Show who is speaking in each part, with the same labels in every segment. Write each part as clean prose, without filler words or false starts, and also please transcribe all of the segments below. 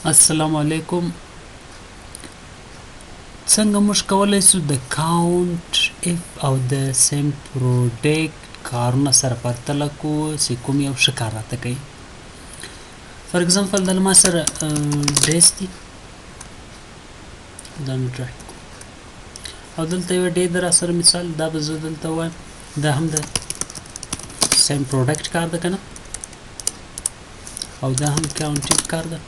Speaker 1: السلام علیکم. څنګه موږ کولی شو د کاونټ اف او د سیم پروډکټ کارونه سره پرتله کړو چې کوم یو ښه کار راته کوي. فار ایگزامپل دلته ما سره ډیس دي دا مې ډرag کړو او دلته یوه ډې ده را سره مثال دا به زه دلته وایم دا هم د سیم پروډکټ کار ده که نه او دا هم کاونټ اف کار ده.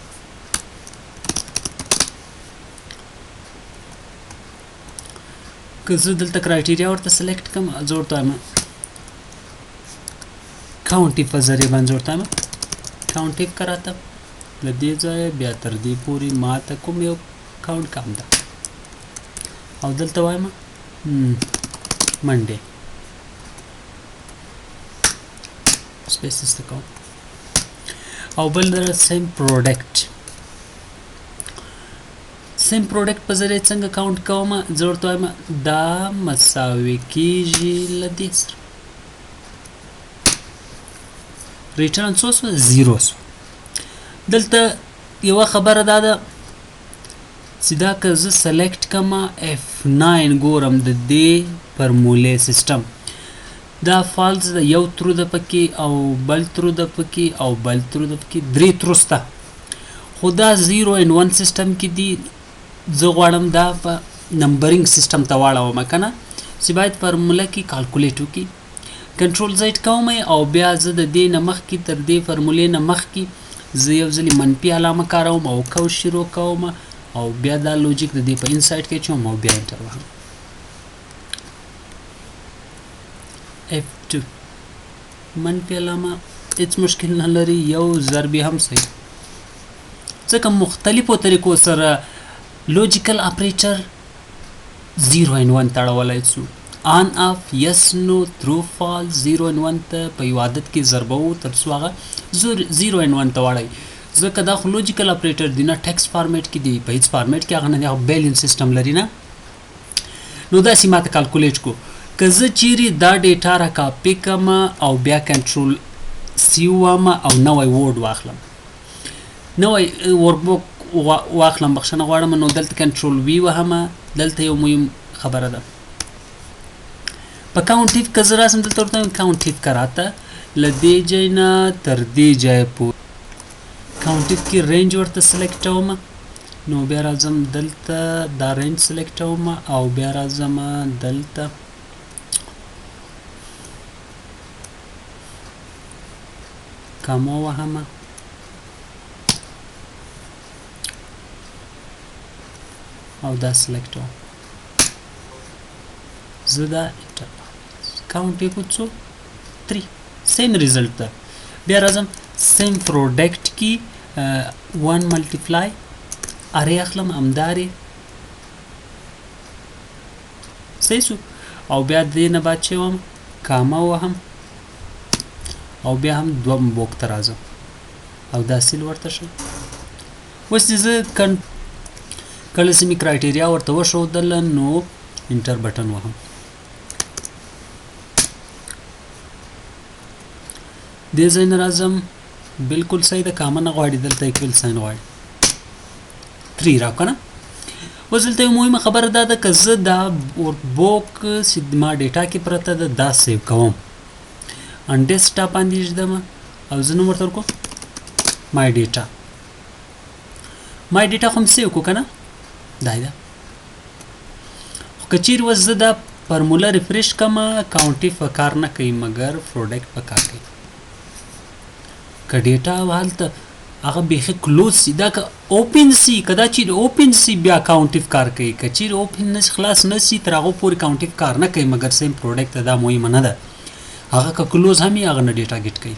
Speaker 1: که زه دلته کرایټیریا ورته سلیکټ کړم زه ورته وایم کاونټ اف په ذریعه باندې زه ورته وایم کاونټ اف که راته له دې ځایه بیا تر دې پورې ما ته کوم یو کاونټ کم ده او دلته وایم منډې سپیس ایسته کوم او بل د سیم پروډکټ سیم پروډکټ په ذریعه څنګه کاونټ کوم زه ورته وایم دا مساوي کېږي له دې سره ریټرن څو سوه 0 سوه. دلته یوه خبره دا ده چې دا که زه سلیکټ کړم F9 ګورم د دې فرمولې سیسټم دا فالس ده یو ترو ده پکې او بل ترو ده پکې او بل ترو ده پکې درې ترو شته خو دا 0 and 1 سیسټم کې دي زه غواړم دا په نمبرینګ سیسټم ته واړوم که نه چې باید فرموله کې کالکولیټ وکړي کنټرول زیډ کوم او بیا زه د دې نه مخکې تر دې فرمولې نه مخکې زه یو ځلې منفي علامه کاروم او کوش شروع کوم او بیا دا لوجیک د دې په انسایډ کې اچوم او بیا انټر وهم F2 منفي علامه هیڅ مشکل نه لري یو ضرب هم صحیح ځکه مختلفو طریقو سره لوجیکل اپریټر 0 and 1 تړولی شو آن اف یس نو ترو فال 0 and 1 ته په یو عادت کې ضربوو تر څو هغه 0 and 1 ته واړوي ځکه دا خو لوجیکل اپریټر دی نه ټیکسټ فارمیټ کې دی په هیڅ فارمیټ کې هغه نه دی هغه بیلین سیسټم لري نه نو داسې ماته کالکولیټ کو که زه چیرې دا ډیټا را کاپي کړم او بیا کنټرول سی ووایم او نوی ورډ واخلم نوی ورکبوک واخلم بخښنه غواړم نو دلته کنټرول وی وهم دلته یو مهم خبره ده په کاونټ اف که زه راسم دلته ورته وایم کاونټ اف که راته له دې ځای نه تر دې ځایه پورې کاونټ اف کې رینج ورته سلیکټوم نو بیا راځم دلته دا رینج سلیکټوم او بیا راځم دلته کاما وهم او دا سلیکټ وم زه دا انټر کاونټ یې کو څو 3 سیم ریزلټ ده بیا راځم سیم پروډکټ کې 1 ملټیپلای ارې اخلم همدارې صحیح شو او بیا دې نه بعد چې وم کاما وهم او بیا هم دوم بوک ته راځم او دا سیل ورته شو اوس چې زه کله چې مې کرایټیریا ورته وښودله نو انټر بټن وهم دې ځای نه راځم بلکل صحیح ده کامه نه غواړي دلته ایکویل ساین غواړي 3 راو که نه اوس دلته یو مهمه خبره دا ده که زه دا ورکبوک چې ما ډیټا کې پرته ده دا سیو کوم ان ډیسکټاپ باندې ږدم او زه نوم ورته ورکړم مای ډیټا خو مې سیو کړو که نه دا ده خو که چیرې اوس زه دا فرموله ریفریش کړم کاونټ اف په کار نه کوي مګر پروډکټ په کار کوي که ډیټا هلته هغه بیخي کلوز سي دا که اوپن سي که دا چیرې اوپن سي بیا کاونټ اف کار کوي که چیرې اوپن نه خلاص نه سي تر هغو پورې کاونټ اف کار نه کوي مګر سیم پروډکټ ته دا مهمه نه ده هغه که کلوز هم وي هغه نه ډیټا ګیټ کوي